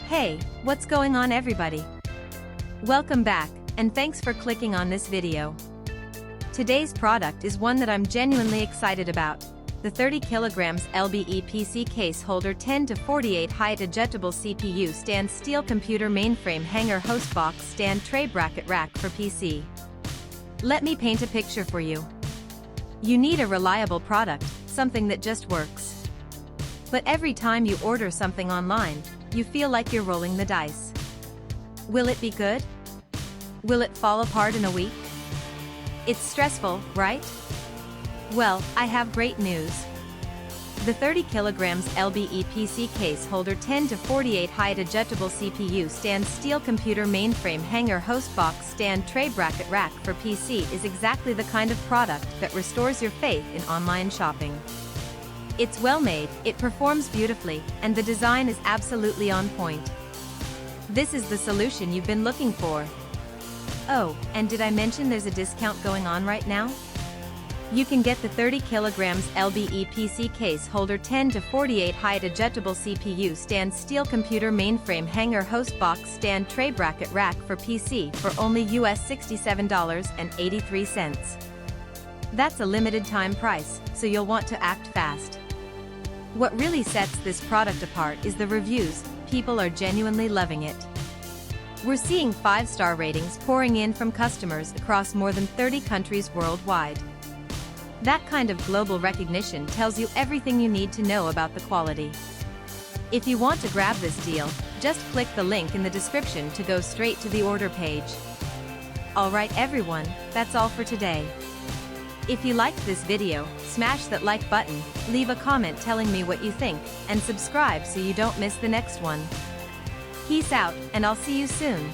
Hey, what's going on everybody? Welcome back, and thanks for clicking on this video. Today's product is one that I'm genuinely excited about. The 30kg LBE PC Case Holder 10 to 48 height adjustable CPU stand steel computer mainframe hanger host box stand tray bracket rack for PC. Let me paint a picture for you. You need a reliable product, something that just works. But every time you order something online, you feel like you're rolling the dice. Will it be good? Will it fall apart in a week? It's stressful, right? Well, I have great news. The 30kg LBE PC Case Holder 10 to 48 height adjustable CPU stand steel computer mainframe hanger host box stand tray bracket rack for PC is exactly the kind of product that restores your faith in online shopping. It's well made, it performs beautifully, and the design is absolutely on point. This is the solution you've been looking for. Oh, and did I mention there's a discount going on right now? You can get the 30kg LBE PC Case Holder 10 to 48 height adjustable CPU stand steel computer mainframe hanger host box stand tray bracket rack for PC for only US $67.83. That's a limited time price, so you'll want to act fast. What really sets this product apart is the reviews. People are genuinely loving it. We're seeing 5-star ratings pouring in from customers across more than 30 countries worldwide. That kind of global recognition tells you everything you need to know about the quality. If you want to grab this deal, just click the link in the description to go straight to the order page. Alright everyone, that's all for today. If you liked this video, smash that like button, leave a comment telling me what you think, and subscribe so you don't miss the next one. Peace out, and I'll see you soon.